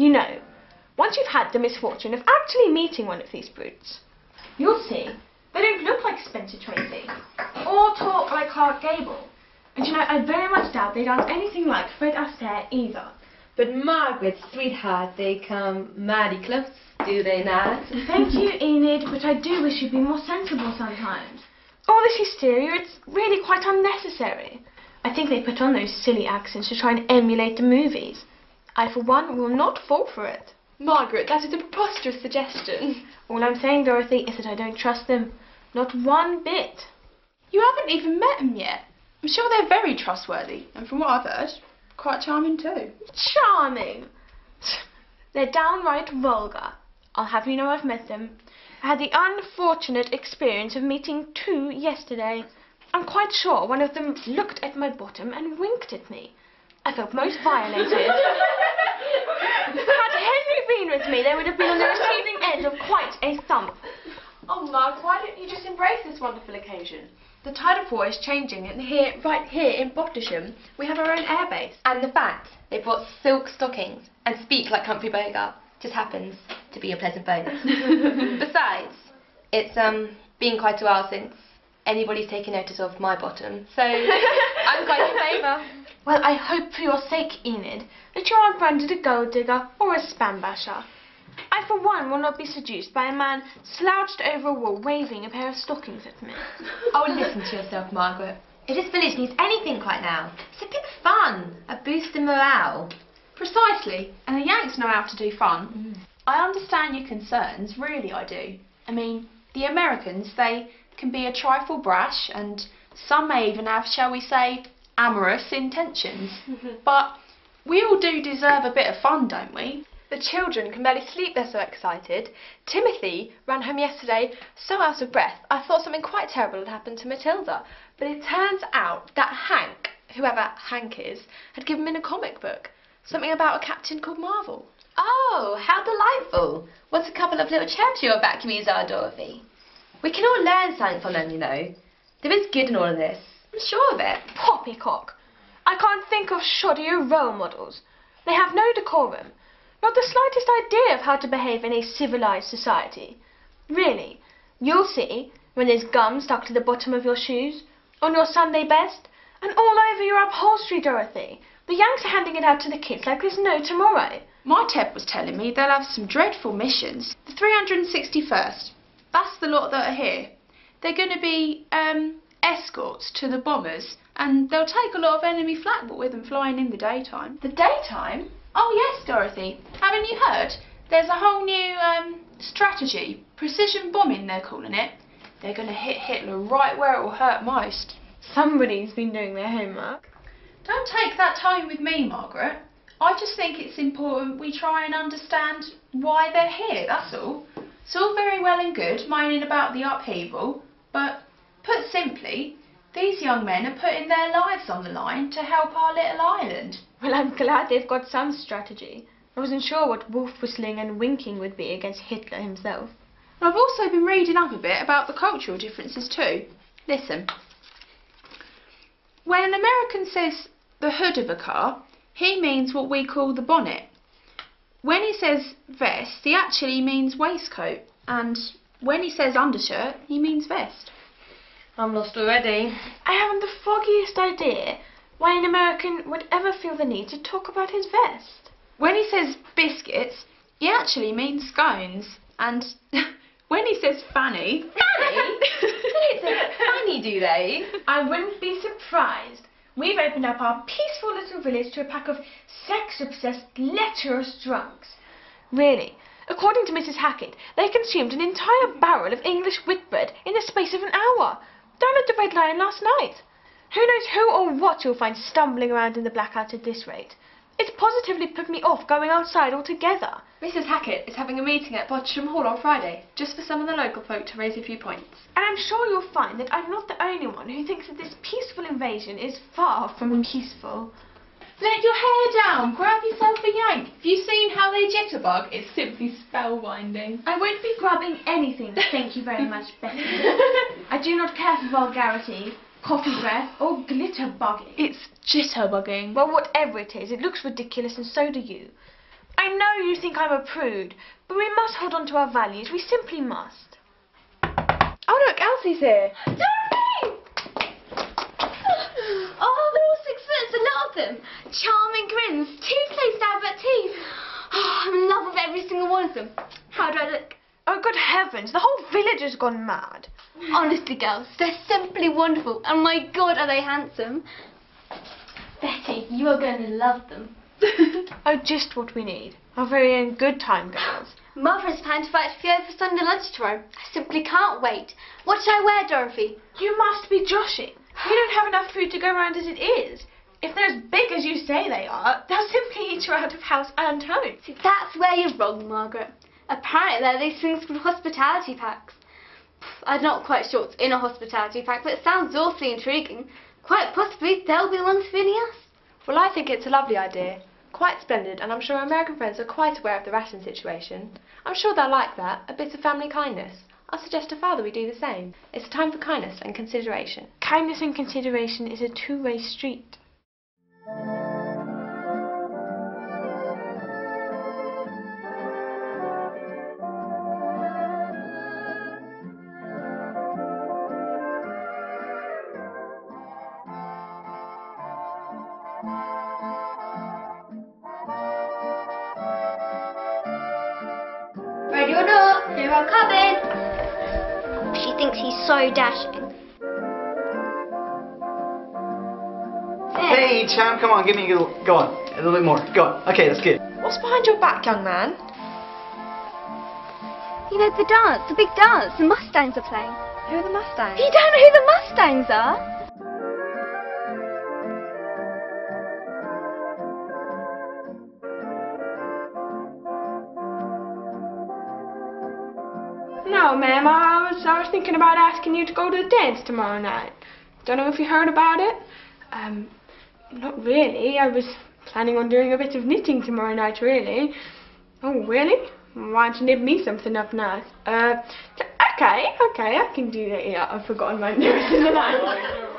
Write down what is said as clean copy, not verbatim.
You know, once you've had the misfortune of actually meeting one of these brutes, you'll see they don't look like Spencer Tracy, or talk like Clark Gable. And you know, I very much doubt they dance anything like Fred Astaire either. But Margaret, sweetheart, they come mighty close, do they not? Thank you, Enid, but I do wish you'd be more sensible sometimes. All this hysteria, it's really quite unnecessary. I think they put on those silly accents to try and emulate the movies. I, for one, will not fall for it. Margaret, that is a preposterous suggestion. All I'm saying, Dorothy, is that I don't trust them. Not one bit. You haven't even met them yet. I'm sure they're very trustworthy, and from what I've heard, quite charming too. Charming! They're downright vulgar. I'll have you know I've met them. I had the unfortunate experience of meeting two yesterday. I'm quite sure one of them looked at my bottom and winked at me. I felt most violated. Had Henry been with me, they would have been on the receiving end of quite a thump. Oh, Mark, why don't you just embrace this wonderful occasion? The tide of war is changing, and right here in Bottisham, we have our own airbase. And the fact they brought silk stockings and speak like Humphrey Bogart just happens to be a pleasant bonus. Besides, it's been quite a while since anybody's taken notice of my bottom, so I'm quite in favour. Well, I hope for your sake, Enid, that you aren't branded a gold digger or a spam basher. I, for one, will not be seduced by a man slouched over a wall waving a pair of stockings at me. Oh, listen to yourself, Margaret. If this village needs anything right now, it's a bit of fun, a boost in morale. Precisely, and the Yanks know how to do fun. I understand your concerns, really I do. I mean, the Americans, they can be a trifle brash, and some may even have, shall we say, amorous intentions. But we all do deserve a bit of fun, don't we? The children can barely sleep, they're so excited. Timothy ran home yesterday so out of breath, I thought something quite terrible had happened to Matilda. But it turns out that Hank, whoever Hank is, had given him a comic book. Something about a captain called Marvel. Oh, how delightful. What a couple of little chaps your vacuumies are, Dorothy. We can all learn something from them, you know. There is good in all of this. I'm sure of it. Poppycock. I can't think of shoddier role models. They have no decorum. Not the slightest idea of how to behave in a civilised society. Really, you'll see when there's gum stuck to the bottom of your shoes, on your Sunday best, and all over your upholstery, Dorothy. The Yanks are handing it out to the kids like there's no tomorrow. My Ted was telling me they'll have some dreadful missions. The 361st, that's the lot that are here. They're going to be escorts to the bombers, and they'll take a lot of enemy flak with them flying in the daytime. The daytime? Oh yes, Dorothy. Haven't you heard? There's a whole new strategy. Precision bombing, they're calling it. They're going to hit Hitler right where it will hurt most. Somebody's been doing their homework. Don't take that tone with me, Margaret. I just think it's important we try and understand why they're here, that's all. It's all very well and good moaning about the upheaval, but put simply, these young men are putting their lives on the line to help our little island. Well, I'm glad they've got some strategy. I wasn't sure what wolf whistling and winking would be against Hitler himself. I've also been reading up a bit about the cultural differences too. Listen. When an American says the hood of a car, he means what we call the bonnet. When he says vest, he actually means waistcoat. And when he says undershirt, he means vest. I'm lost already. I haven't the foggiest idea why an American would ever feel the need to talk about his vest. When he says biscuits, he actually means scones. And when he says fanny... Fanny? They don't say fanny, do they? I wouldn't be surprised. We've opened up our peaceful little village to a pack of sex-obsessed, lecherous drunks. Really, according to Mrs. Hackett, they consumed an entire barrel of English whitbread in the space of an hour, down at the Red Lion last night. Who knows who or what you'll find stumbling around in the blackouts at this rate. It's positively put me off going outside altogether. Mrs. Hackett is having a meeting at Bottisham Hall on Friday, just for some of the local folk to raise a few points. And I'm sure you'll find that I'm not the only one who thinks that this peaceful invasion is far from peaceful. Let your hair down, grab yourself a yank. Have you seen how they jitterbug? It's simply spellbinding. I won't be grabbing anything, thank you very much, Becky. I do not care for vulgarity, coffee breath, or glitter bugging. It's jitterbugging. Well, whatever it is, it looks ridiculous and so do you. I know you think I'm a prude, but we must hold on to our values. We simply must. Oh look, Elsie's here. Dorothy! Oh, they're all 6 foot, a lot of them. Charming grins, toothpaste Albert teeth. Oh, I'm in love with every single one of them. How do I look? Oh, good heavens, the whole village has gone mad. Honestly, girls, they're simply wonderful. And my God, are they handsome. Betty, you are going to love them. Oh, just what we need. Our very own good time girls. Mother is planning to invite you over for Sunday lunch tomorrow. I simply can't wait. What should I wear, Dorothy? You must be joshing. We don't have enough food to go around as it is. If they're as big as you say they are, they'll simply eat you out of house and home. See, that's where you're wrong, Margaret. Apparently there are these things called hospitality packs. I'm not quite sure what's in a hospitality pack, but it sounds awfully intriguing. Quite possibly they'll be the ones feeding us. Well, I think it's a lovely idea. Quite splendid, and I'm sure our American friends are quite aware of the ration situation. I'm sure they'll like that, a bit of family kindness. I'll suggest to Father we do the same. It's a time for kindness and consideration. Kindness and consideration is a two-way street. Ready or not, here I'm coming. She thinks he's so dashing. Hey, champ, come on, give me a little, go on, a little bit more, go on. Okay, that's good. What's behind your back, young man? You know the dance, the big dance, the Mustangs are playing. Who are the Mustangs? You don't know who the Mustangs are? No, ma'am, I was thinking about asking you to go to the dance tomorrow night. Don't know if you heard about it. Not really. I was planning on doing a bit of knitting tomorrow night, really. Oh, really? Why don't you knit me something up nice? Okay, I can do that. Yeah, I've forgotten my notes in the night.